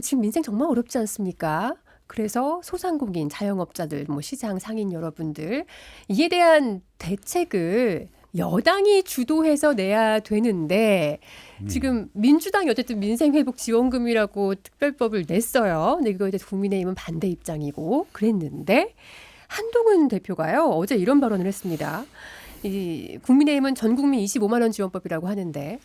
지금 민생 정말 어렵지 않습니까? 그래서 소상공인, 자영업자들, 뭐 시장 상인 여러분들 이에 대한 대책을 여당이 주도해서 내야 되는데 지금 민주당이 어쨌든 민생회복지원금이라고 특별법을 냈어요. 근데 이거에 대해서 국민의힘은 반대 입장이고 그랬는데 한동훈 대표가요 어제 이런 발언을 했습니다. 이 국민의힘은 전국민 25만 원 지원법이라고 하는데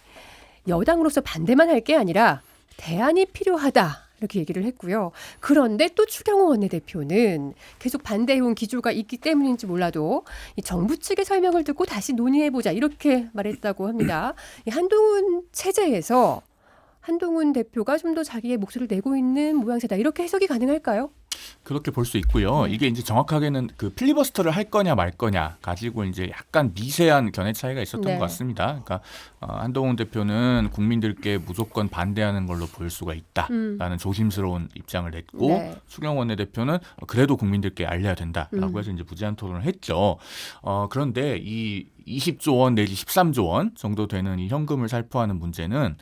여당으로서 반대만 할 게 아니라 대안이 필요하다. 이렇게 얘기를 했고요. 그런데 또 추경호 원내대표는 계속 반대해온 기조가 있기 때문인지 몰라도 이 정부 측의 설명을 듣고 다시 논의해보자 이렇게 말했다고 합니다. 이 한동훈 체제에서 한동훈 대표가 좀 더 자기의 목소리를 내고 있는 모양새다. 이렇게 해석이 가능할까요? 그렇게 볼 수 있고요. 이게 이제 정확하게는 그 필리버스터를 할 거냐 말 거냐 가지고 이제 약간 미세한 견해 차이가 있었던 네. 것 같습니다. 그러니까 한동훈 대표는 국민들께 무조건 반대하는 걸로 보일 수가 있다라는 조심스러운 입장을 냈고 네. 추경호 원내대표는 그래도 국민들께 알려야 된다라고 해서 이제 무제한 토론을 했죠. 그런데 이 20조 원 내지 13조 원 정도 되는 이 현금을 살포하는 문제는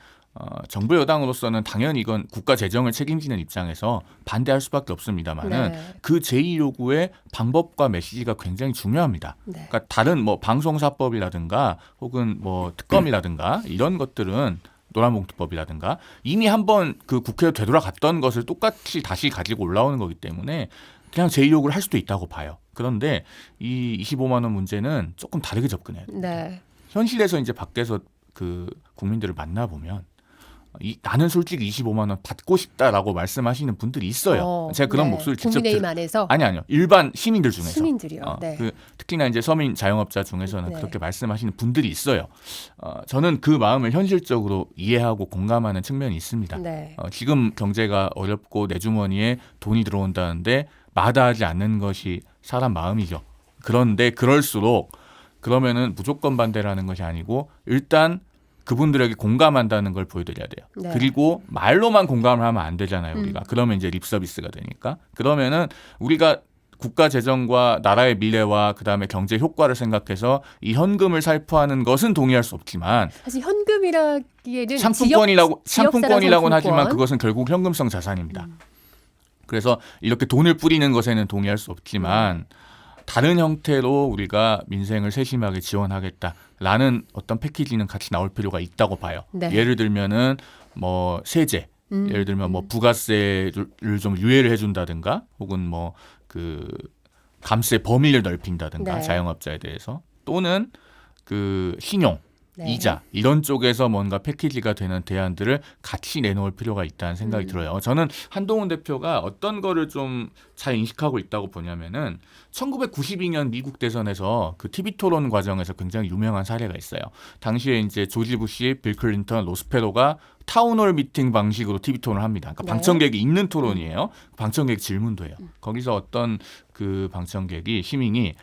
정부 여당으로서는 당연히 이건 국가 재정을 책임지는 입장에서 반대할 수밖에 없습니다만은 네. 그 제2 요구의 방법과 메시지가 굉장히 중요합니다. 네. 그러니까 다른 뭐 방송사법이라든가 혹은 뭐 특검이라든가 이런 것들은 노란봉투법이라든가 이미 한번 그 국회로 되돌아갔던 것을 똑같이 다시 가지고 올라오는 거기 때문에 그냥 제2 요구를 할 수도 있다고 봐요. 그런데 이 25만 원 문제는 조금 다르게 접근해야 돼요. 네. 현실에서 이제 밖에서 그 국민들을 만나보면 나는 솔직히 25만 원 받고 싶다라고 말씀하시는 분들이 있어요. 제가 그런 네. 목소리를 직접 국민의힘 안에서 아니요. 일반 시민들 중에서. 시민들이요. 네. 특히나 이제 서민 자영업자 중에서는 네. 그렇게 말씀하시는 분들이 있어요. 저는 그 마음을 현실적으로 이해하고 공감하는 측면이 있습니다. 네. 지금 경제가 어렵고 내 주머니에 돈이 들어온다는데 마다하지 않는 것이 사람 마음이죠. 그런데 그럴수록 그러면은 무조건 반대라는 것이 아니고 일단 그분들에게 공감한다는 걸 보여드려야 돼요. 네. 그리고 말로만 공감을 하면 안 되잖아요, 우리가. 그러면 이제 립서비스가 되니까. 그러면은 우리가 국가 재정과 나라의 미래와 그다음에 경제 효과를 생각해서 이 현금을 살포하는 것은 동의할 수 없지만 사실 현금이라기에는 상품권이라고는 하지만 상품권. 그것은 결국 현금성 자산입니다. 그래서 이렇게 돈을 뿌리는 것에는 동의할 수 없지만 다른 형태로 우리가 민생을 세심하게 지원하겠다라는 어떤 패키지는 같이 나올 필요가 있다고 봐요. 네. 예를 들면은 뭐 세제, 예를 들면 뭐 부가세를 좀 유예를 해준다든가, 혹은 뭐 그 감세 범위를 넓힌다든가 네. 자영업자에 대해서, 또는 그 신용, 네. 이자 이런 쪽에서 뭔가 패키지가 되는 대안들을 같이 내놓을 필요가 있다는 생각이 들어요. 저는 한동훈 대표가 어떤 거를 좀 잘 인식하고 있다고 보냐면은 1992년 미국 대선에서 그 TV 토론 과정에서 굉장히 유명한 사례가 있어요. 당시에 이제 조지 부시, 빌 클린턴, 로스페로가 타운홀 미팅 방식으로 TV 토론을 합니다. 그러니까 네. 방청객이 있는 토론이에요. 방청객 질문도 해요. 거기서 어떤 그 방청객이 시민이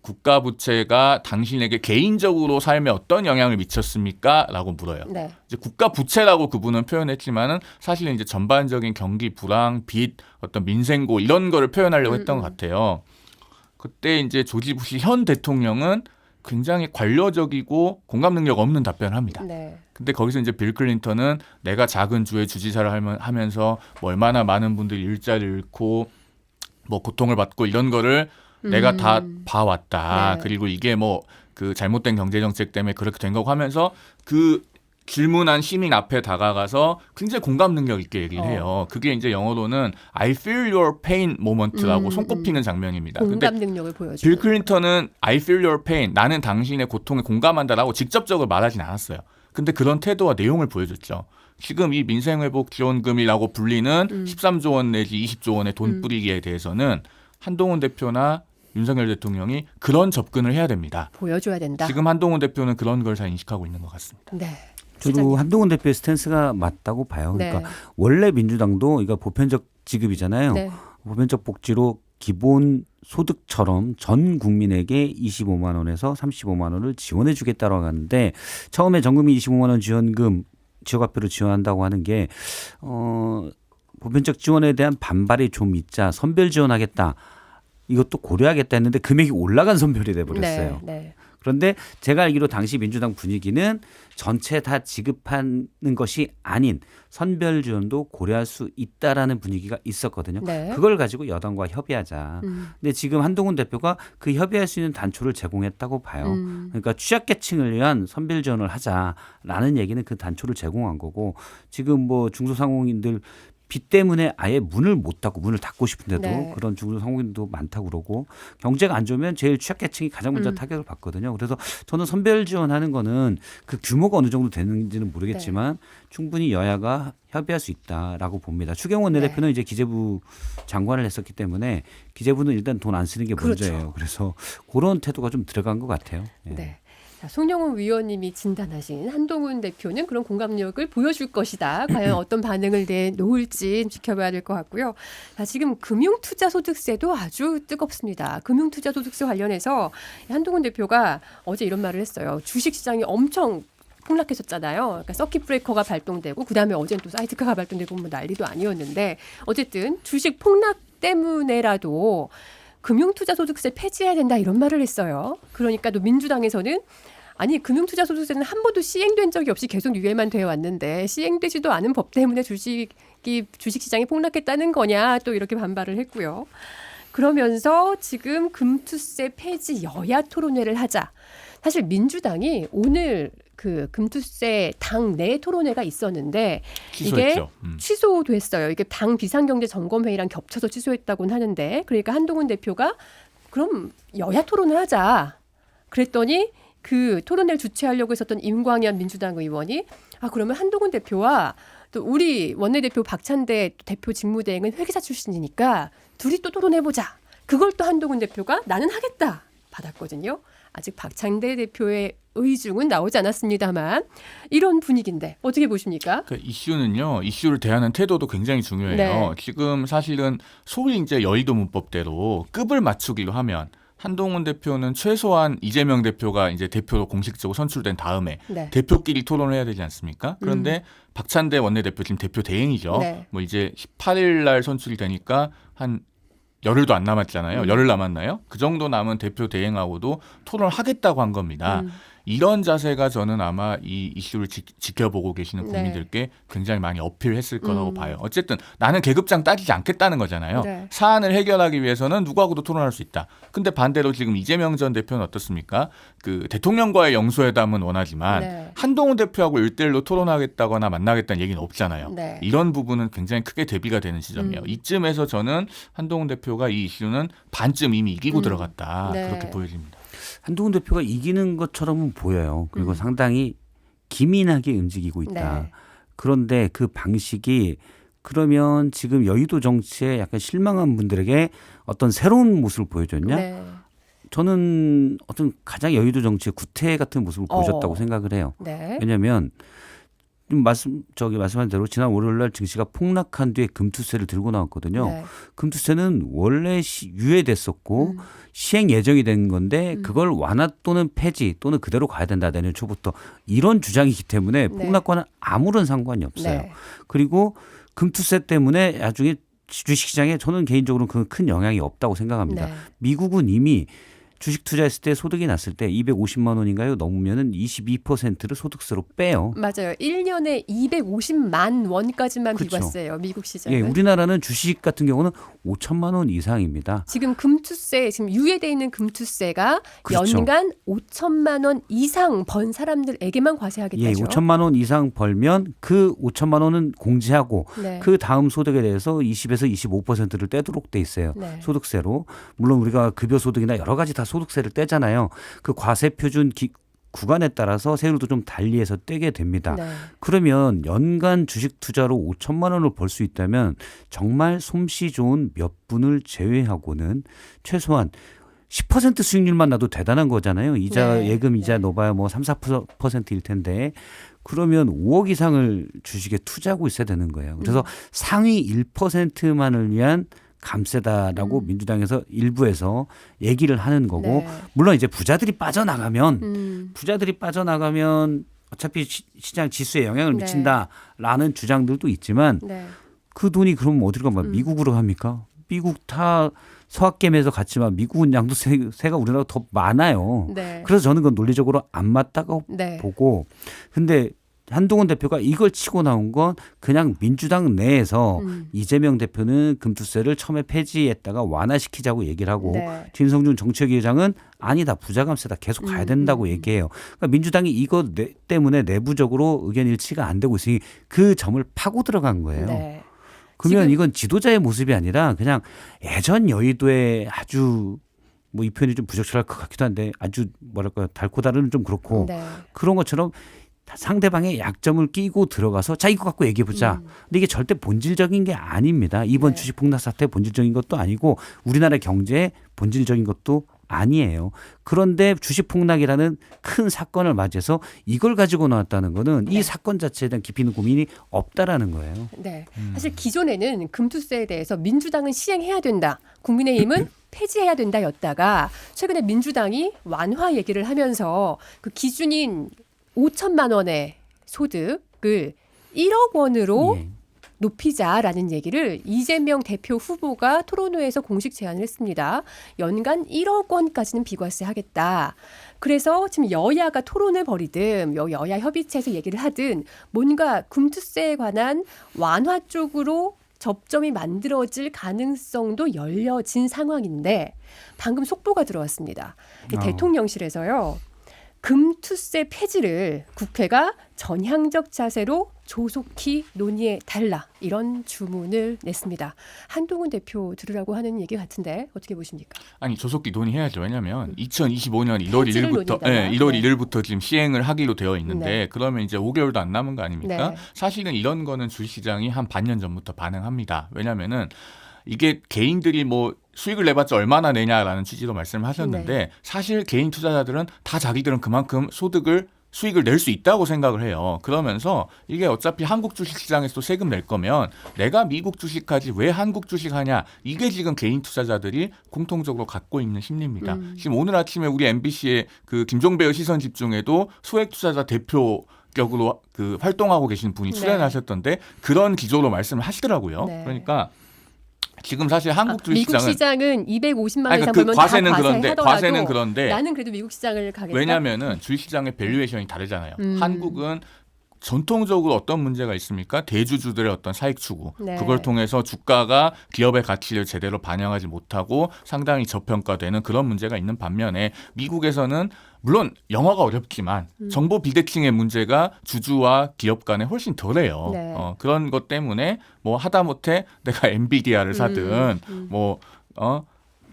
국가 부채가 당신에게 개인적으로 삶에 어떤 영향을 미쳤습니까? 라고 물어요. 네. 이제 국가 부채라고 그분은 표현했지만은 사실은 이제 전반적인 경기 불황, 빚, 어떤 민생고 이런 거를 표현하려고 했던 것 같아요. 그때 이제 조지 부시 현 대통령은 굉장히 관료적이고 공감 능력 없는 답변을 합니다. 네. 근데 거기서 이제 빌 클린턴은 내가 작은 주의 주지사를 하면서 뭐 얼마나 많은 분들이 일자리를 잃고 뭐 고통을 받고 이런 거를 내가 다 봐왔다. 네. 그리고 이게 뭐 그 잘못된 경제 정책 때문에 그렇게 된 거고 하면서 그 질문한 시민 앞에 다가가서 굉장히 공감 능력 있게 얘기를 해요. 그게 이제 영어로는 I feel your pain moment라고 손꼽히는 장면입니다. 근데 공감 능력을 보여주고. 빌 클린턴은 I feel your pain, 나는 당신의 고통에 공감한다라고 직접적으로 말하진 않았어요. 근데 그런 태도와 내용을 보여줬죠. 지금 이 민생회복지원금이라고 불리는 13조 원 내지 20조 원의 돈 뿌리기에 대해서는 한동훈 대표나 윤석열 대통령이 그런 접근을 해야 됩니다. 보여줘야 된다. 지금 한동훈 대표는 그런 걸 잘 인식하고 있는 것 같습니다. 네. 저도 한동훈 대표의 스탠스가 맞다고 봐요. 그러니까 네. 원래 민주당도 이거 보편적 지급이잖아요. 네. 보편적 복지로 기본 소득처럼 전 국민에게 25만 원에서 35만 원을 지원해 주겠다고 하는데 처음에 전국민 25만 원 지원금 지역화표로 지원한다고 하는 게 보편적 지원에 대한 반발이 좀 있자 선별 지원하겠다. 이것도 고려하겠다 했는데 금액이 올라간 선별이 돼버렸어요. 네. 네. 그런데 제가 알기로 당시 민주당 분위기는 전체 다 지급하는 것이 아닌 선별 지원도 고려할 수 있다라는 분위기가 있었거든요. 네. 그걸 가지고 여당과 협의하자. 근데 지금 한동훈 대표가 그 협의할 수 있는 단초를 제공했다고 봐요. 그러니까 취약계층을 위한 선별 지원을 하자라는 얘기는 그 단초를 제공한 거고 지금 뭐 중소상공인들 빚 때문에 아예 문을 못 닫고 문을 닫고 싶은데도 네. 그런 중소상공인도 많다고 그러고 경제가 안 좋으면 제일 취약계층이 가장 먼저 타격을 받거든요. 그래서 저는 선별 지원하는 거는 그 규모가 어느 정도 되는지는 모르겠지만 충분히 여야가 협의할 수 있다라고 봅니다. 추경호 원내대표는 이제 기재부 장관을 했었기 때문에 기재부는 일단 돈 안 쓰는 게 그렇죠. 먼저예요. 그래서 그런 태도가 좀 들어간 것 같아요. 예. 네. 자, 송영훈 위원님이 진단하신 한동훈 대표는 그런 공감력을 보여줄 것이다. 과연 어떤 반응을 내놓을지 지켜봐야 될 것 같고요. 자, 지금 금융투자소득세도 아주 뜨겁습니다. 금융투자소득세 관련해서 한동훈 대표가 어제 이런 말을 했어요. 주식시장이 엄청 폭락했었잖아요. 그러니까 서킷 브레이커가 발동되고 그다음에 어제는 또 사이드카가 발동되고 뭐 난리도 아니었는데 어쨌든 주식 폭락 때문에라도 금융투자소득세 폐지해야 된다 이런 말을 했어요. 그러니까 또 민주당에서는 아니 금융투자소득세는 한 번도 시행된 적이 없이 계속 유예만 되어 왔는데 시행되지도 않은 법 때문에 주식시장이 폭락했다는 거냐 또 이렇게 반발을 했고요. 그러면서 지금 금투세 폐지 여야 토론회를 하자. 사실 민주당이 오늘 그 금투세 당 내 토론회가 있었는데 취소했죠. 이게 취소됐어요. 이게 당 비상경제점검회의랑 겹쳐서 취소했다고는 하는데 그러니까 한동훈 대표가 그럼 여야 토론을 하자. 그랬더니 그 토론회를 주최하려고 했었던 임광현 민주당 의원이 그러면 한동훈 대표와 또 우리 원내대표 박찬대 대표 직무대행은 회계사 출신이니까 둘이 또 토론해보자. 그걸 또 한동훈 대표가 나는 하겠다 받았거든요. 아직 박찬대 대표의 의중은 나오지 않았습니다만 이런 분위기인데 어떻게 보십니까? 그 이슈는요. 이슈를 대하는 태도도 굉장히 중요해요. 네. 지금 사실은 소위 이제 여의도 문법대로 급을 맞추기로 하면 한동훈 대표는 최소한 이재명 대표가 이제 대표로 공식적으로 선출된 다음에 네. 대표끼리 토론을 해야 되지 않습니까? 그런데 박찬대 원내대표 지금 대표 대행이죠. 네. 뭐 이제 18일 날 선출이 되니까 한 열흘도 안 남았잖아요. 열흘 남았나요? 그 정도 남은 대표 대행하고도 토론을 하겠다고 한 겁니다. 이런 자세가 저는 아마 이 이슈를 지켜보고 계시는 국민들께 굉장히 많이 어필했을 거라고 봐요. 어쨌든 나는 계급장 따지지 않겠다는 거잖아요. 네. 사안을 해결하기 위해서는 누구하고도 토론할 수 있다. 근데 반대로 지금 이재명 전 대표는 어떻습니까? 그 대통령과의 영수회담은 원하지만 네. 한동훈 대표하고 1대1로 토론하겠다거나 만나겠다는 얘기는 없잖아요. 네. 이런 부분은 굉장히 크게 대비가 되는 지점이에요. 이쯤에서 저는 한동훈 대표가 이 이슈는 반쯤 이미 이기고 들어갔다. 네. 그렇게 보여집니다. 한동훈 대표가 이기는 것처럼은 보여요. 그리고 상당히 기민하게 움직이고 있다. 네. 그런데 그 방식이 그러면 지금 여의도 정치에 약간 실망한 분들에게 어떤 새로운 모습을 보여줬냐? 네. 저는 어떤 가장 여의도 정치의 구태 같은 모습을 보여줬다고 생각을 해요. 네. 왜냐하면 말씀한 대로 지난 월요일날 증시가 폭락한 뒤에 금투세를 들고 나왔거든요. 네. 금투세는 원래 유예됐었고 시행 예정이 된 건데 그걸 완화 또는 폐지 또는 그대로 가야 된다 내년 초부터 이런 주장이기 때문에 네. 폭락과는 아무런 상관이 없어요. 네. 그리고 금투세 때문에 나중에 주식시장에 저는 개인적으로 그 큰 영향이 없다고 생각합니다. 네. 미국은 이미 주식 투자했을 때 소득이 났을 때 250만 원인가요? 넘으면은 22%를 소득세로 빼요. 맞아요. 1년에 250만 원까지만 그렇죠. 비과세예요. 미국 시장은. 예, 우리나라는 주식 같은 경우는 5천만 원 이상입니다. 지금 금투세 지금 유예돼 있는 금투세가 그렇죠. 연간 5천만 원 이상 번 사람들에게만 과세하겠다죠. 예, 5천만 원 이상 벌면 그 5천만 원은 공제하고 네. 그 다음 소득에 대해서 20에서 25%를 떼도록 돼 있어요. 네. 소득세로. 물론 우리가 급여 소득이나 여러 가지 다 소득세를 떼잖아요. 그 과세 표준 구간에 따라서 세율도 좀 달리해서 떼게 됩니다. 네. 그러면 연간 주식 투자로 5천만 원을 벌 수 있다면 정말 솜씨 좋은 몇 분을 제외하고는 최소한 10% 수익률만 나도 대단한 거잖아요. 이자 네. 예금 이자 네. 넣어봐야 뭐 3, 4%일 텐데 그러면 5억 이상을 주식에 투자하고 있어야 되는 거예요. 그래서 상위 1%만을 위한 감세다라고 민주당에서 일부에서 얘기를 하는 거고 네. 물론 이제 부자들이 빠져나가면 어차피 시장 지수에 영향을 네. 미친다라는 주장들도 있지만 네. 그 돈이 그럼 어디로 가면 미국으로 갑니까? 미국 다 서학개미에서 갔지만 미국은 양도세가 우리나라가 더 많아요. 네. 그래서 저는 그건 논리적으로 안 맞다고 네. 보고 근데 한동훈 대표가 이걸 치고 나온 건 그냥 민주당 내에서 이재명 대표는 금투세를 처음에 폐지했다가 완화시키자고 얘기를 하고 네. 진성준 정책위 의장은 아니다 부자감세다 계속 가야 된다고 얘기해요. 그러니까 민주당이 이거 때문에 내부적으로 의견 일치가 안 되고 있으니 그 점을 파고 들어간 거예요. 네. 그러면 지금- 이건 지도자의 모습이 아니라 그냥 예전 여의도의 아주 뭐 이 표현이 좀 부적절할 것 같기도 한데 아주 뭐랄까 달고 다르는 좀 그렇고 네. 그런 것처럼 상대방의 약점을 끼고 들어가서 자 이거 갖고 얘기해 보자. 근데 이게 절대 본질적인 게 아닙니다. 이번 네. 주식 폭락 사태 본질적인 것도 아니고 우리나라 경제의 본질적인 것도 아니에요. 그런데 주식 폭락이라는 큰 사건을 맞이해서 이걸 가지고 나왔다는 거는 이 사건 자체에 대한 깊이 있는 고민이 없다라는 거예요. 네. 사실 기존에는 금투세에 대해서 민주당은 시행해야 된다. 국민의힘은 폐지해야 된다였다가 최근에 민주당이 완화 얘기를 하면서 그 기준인 5천만 원의 소득을 1억 원으로 예. 높이자라는 얘기를 이재명 대표 후보가 토론회에서 공식 제안을 했습니다. 연간 1억 원까지는 비과세 하겠다. 그래서 지금 여야가 토론을 벌이든 여야 협의체에서 얘기를 하든 뭔가 금투세에 관한 완화 쪽으로 접점이 만들어질 가능성도 열려진 상황인데 방금 속보가 들어왔습니다. 이 대통령실에서요. 금투세 폐지를 국회가 전향적 자세로 조속히 논의해 달라 이런 주문을 냈습니다. 한동훈 대표 들으라고 하는 얘기 같은데 어떻게 보십니까? 아니 조속히 논의해야죠. 왜냐하면 2025년 1월 폐지를 1일부터 논의하다가. 1월 네. 1일부터 지금 시행을 하기로 되어 있는데 네. 그러면 이제 5개월도 안 남은 거 아닙니까? 네. 사실은 이런 거는 주식시장이 한 반년 전부터 반응합니다. 왜냐하면은 이게 개인들이 뭐 수익을 내봤자 얼마나 내냐라는 취지로 말씀을 하셨는데 네. 사실 개인 투자자들은 다 자기들은 그만큼 수익을 낼 수 있다고 생각을 해요. 그러면서 이게 어차피 한국 주식시장에서 세금 낼 거면 내가 미국 주식하지 왜 한국 주식하냐 이게 지금 개인 투자자들이 공통적으로 갖고 있는 심리입니다. 지금 오늘 아침에 우리 MBC의 그 김종배의 시선 집중에도 소액 투자자 대표 격으로 그 활동하고 계신 분이 네. 출연하셨던데 그런 기조로 말씀을 하시더라고요. 네. 그러니까 지금 사실 한국 미국 주식시장은 시장은 250만 원 아니, 이상 그 벌면 과세는 다 그런데 과세하더라도 과세는 그런데 나는 그래도 미국 시장을 가겠다. 왜냐하면은 주식시장의 밸류에이션이 다르잖아요. 한국은 전통적으로 어떤 문제가 있습니까? 대주주들의 어떤 사익 추구. 네. 그걸 통해서 주가가 기업의 가치를 제대로 반영하지 못하고 상당히 저평가되는 그런 문제가 있는 반면에 미국에서는 물론 영어가 어렵지만 정보 비대칭의 문제가 주주와 기업 간에 훨씬 덜해요. 네. 그런 것 때문에 뭐 하다못해 내가 엔비디아를 사든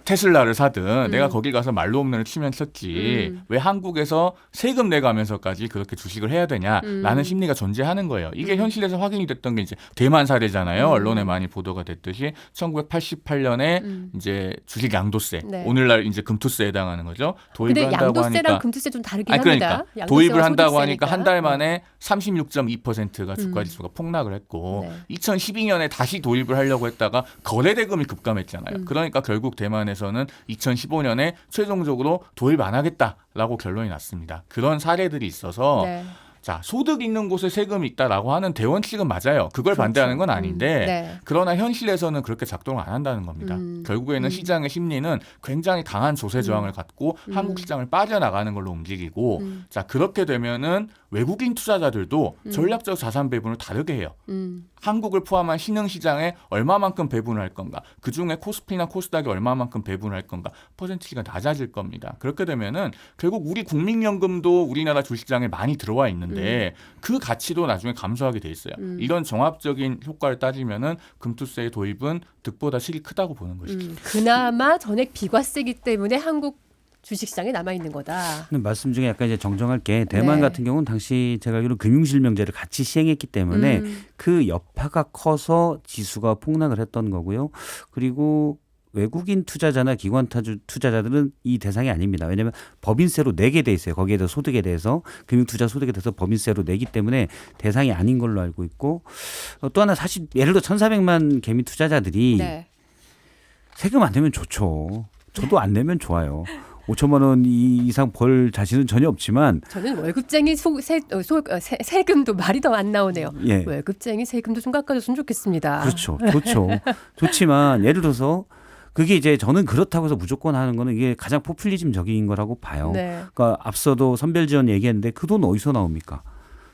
테슬라를 사든 내가 거기 가서 말로 없는을 치면 쳤지 왜 한국에서 세금 내가면서까지 그렇게 주식을 해야 되냐라는 심리가 존재하는 거예요. 이게 현실에서 확인이 됐던 게 이제 대만 사례잖아요. 언론에 많이 보도가 됐듯이 1988년에 이제 주식 양도세 네. 오늘날 이제 금투세에 해당하는 거죠. 도입을 근데 한다고 양도세랑 하니까 금투세 좀 다르긴 아니 그러니까 합니다. 양도세와 도입을 한다고 소득세니까. 하니까 한 달 만에 36.2%가 주가지수가 폭락을 했고 네. 2012년에 다시 도입을 하려고 했다가 거래대금이 급감했잖아요. 그러니까 결국 대만에서는 2015년에 최종적으로 도입 안 하겠다라고 결론이 났습니다. 그런 사례들이 있어서 네. 자 소득 있는 곳에 세금이 있다라고 하는 대원칙은 맞아요. 그걸 반대하는 건 아닌데 네. 그러나 현실에서는 그렇게 작동을 안 한다는 겁니다. 결국에는 시장의 심리는 굉장히 강한 조세 저항을 갖고 한국 시장을 빠져나가는 걸로 움직이고 자 그렇게 되면은 외국인 투자자들도 전략적 자산 배분을 다르게 해요. 한국을 포함한 신흥 시장에 얼마만큼 배분을 할 건가? 그 중에 코스피나 코스닥이 얼마만큼 배분을 할 건가? 퍼센티지가 낮아질 겁니다. 그렇게 되면은 결국 우리 국민연금도 우리나라 주식시장에 많이 들어와 있는데 그 가치도 나중에 감소하게 돼 있어요. 이런 종합적인 효과를 따지면은 금투세의 도입은 득보다 실이 크다고 보는 것이죠. 그나마 전액 비과세기 때문에 한국 주식시장에 남아 있는 거다. 근데 말씀 중에 약간 이제 정정할 게 대만 네. 같은 경우는 당시 제가 알기로 금융실명제를 같이 시행했기 때문에 그 여파가 커서 지수가 폭락을 했던 거고요. 그리고 외국인 투자자나 기관 투자자들은 이 대상이 아닙니다. 왜냐하면 법인세로 내게 돼 있어요. 거기에 대해서 소득에 대해서 금융투자 소득에 대해서 법인세로 내기 때문에 대상이 아닌 걸로 알고 있고 또 하나 사실 예를 들어 1,400만 개미 투자자들이 네. 세금 안 내면 좋죠. 저도 안 내면 좋아요. 5천만 원 이상 벌 자신은 전혀 없지만 저는 월급쟁이 세금도 말이 더 안 나오네요. 예. 월급쟁이 세금도 좀 깎아줬으면 좋겠습니다. 그렇죠. 좋죠. 좋지만 예를 들어서 그게 이제 저는 그렇다고 해서 무조건 하는 거는 이게 가장 포퓰리즘적인 거라고 봐요. 네. 그러니까 앞서도 선별지원 얘기했는데 그 돈 어디서 나옵니까?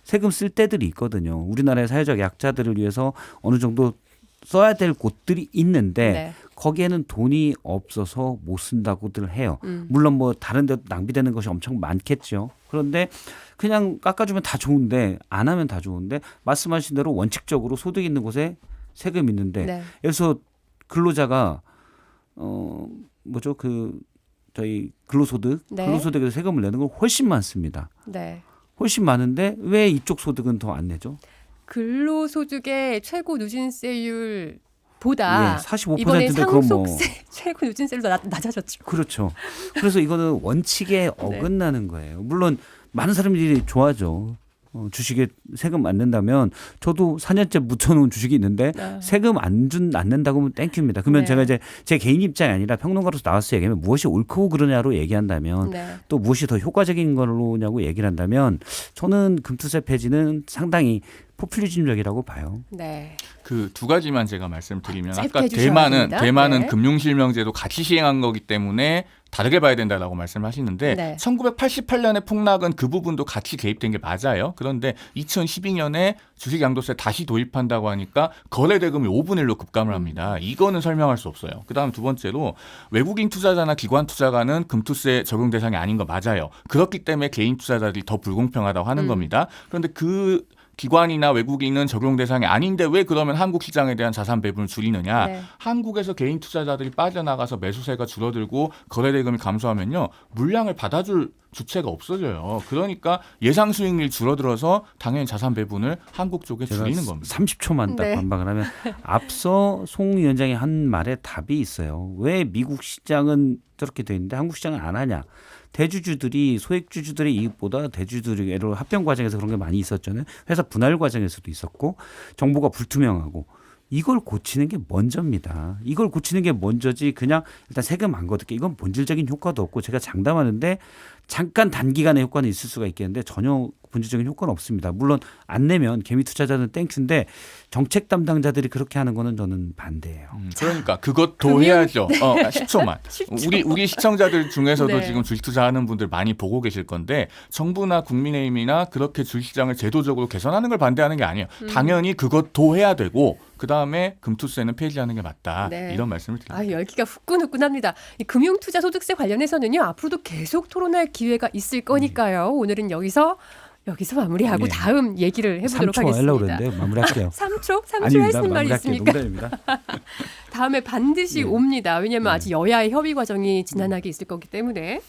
세금 쓸 때들이 있거든요. 우리나라의 사회적 약자들을 위해서 어느 정도 써야 될 곳들이 있는데 네. 거기에는 돈이 없어서 못 쓴다고들 해요. 물론 뭐 다른 데 낭비되는 것이 엄청 많겠죠. 그런데 그냥 깎아주면 다 좋은데 안 하면 다 좋은데 말씀하신 대로 원칙적으로 소득 있는 곳에 세금 있는데 네. 여기서 근로자가 뭐죠 저희 근로소득 네. 근로소득에서 세금을 내는 건 훨씬 많습니다. 네. 훨씬 많은데 왜 이쪽 소득은 더 안 내죠? 근로소득의 최고 누진세율보다 예, 45%인데 이번에 그건 뭐 상속세 최고 누진세율도 낮아졌죠. 그렇죠. 그래서 이거는 원칙에 어긋나는 거예요. 물론 많은 사람들이 좋아하죠. 주식에 세금 안 낸다면 저도 4년째 묻혀놓은 주식이 있는데 세금 안 낸다고 하면 땡큐입니다. 그러면 네. 제가 이제 제 개인 입장이 아니라 평론가로서 나와서 얘기하면 무엇이 옳고 그러냐로 얘기한다면 네. 또 무엇이 더 효과적인 거냐고 얘기를 한다면 저는 금투세 폐지는 상당히 포퓰리즘적이라고 봐요. 네. 그 두 가지만 제가 말씀드리면 짧게 아까 해주셔야 됩니다. 대만은 네. 금융실명제도 같이 시행한 거기 때문에 다르게 봐야 된다라고 말씀하시는데 네. 1988년의 폭락은 그 부분도 같이 개입된 게 맞아요. 그런데 2012년에 주식 양도세 다시 도입한다고 하니까 거래 대금이 5분의 1로 급감을 합니다. 이거는 설명할 수 없어요. 그다음 두 번째로 외국인 투자자나 기관 투자가는 금투세 적용 대상이 아닌 거 맞아요. 그렇기 때문에 개인 투자자들이 더 불공평하다고 하는 겁니다. 그런데 그 기관이나 외국인은 적용 대상이 아닌데 왜 그러면 한국 시장에 대한 자산 배분을 줄이느냐. 네. 한국에서 개인 투자자들이 빠져나가서 매수세가 줄어들고 거래 대금이 감소하면요. 물량을 받아줄 주체가 없어져요. 그러니까 예상 수익률이 줄어들어서 당연히 자산 배분을 한국 쪽에 제가 줄이는 겁니다. 30초만 딱 네. 반박을 하면 앞서 송 위원장이 한 말에 답이 있어요. 왜 미국 시장은 저렇게 돼 있는데 한국 시장은 안 하냐. 대주주들이 소액주주들의 이익보다 대주주들의 예를 들어 합병 과정에서 그런 게 많이 있었잖아요. 회사 분할 과정에서도 있었고 정보가 불투명하고 이걸 고치는 게 먼저입니다. 이걸 고치는 게 먼저지 그냥 일단 세금 안 걷을게 이건 본질적인 효과도 없고 제가 장담하는데 잠깐 단기간의 효과는 있을 수가 있겠는데 전혀 본질적인 효과는 없습니다. 물론 안 내면 개미 투자자는 땡큐인데 정책 담당자들이 그렇게 하는 거는 저는 반대예요. 그러니까 그것도 해야죠. 10초만. 10초. 우리 시청자들 중에서도 네. 지금 주식 투자하는 분들 많이 보고 계실 건데 정부나 국민의힘이나 그렇게 주식시장을 제도적으로 개선하는 걸 반대하는 게 아니에요. 당연히 그것도 해야 되고 그다음에 금투세는 폐지하는 게 맞다. 네. 이런 말씀을 드립니다. 열기가 후끈후끈합니다. 이 금융투자소득세 관련해서는요. 앞으로도 계속 토론할 기회가 있을 거니까요. 오늘은 여기서 마무리하고 네. 다음 얘기를 해보도록 3초 하려고 하겠습니다. 그랬는데 마무리할게요. 3초 할 아닙니다. 말이 마무리할게요. 있습니까? 농담입니다. 다음에 반드시 네. 옵니다. 왜냐하면 네. 아직 여야의 협의 과정이 지난하게 있을 거기 때문에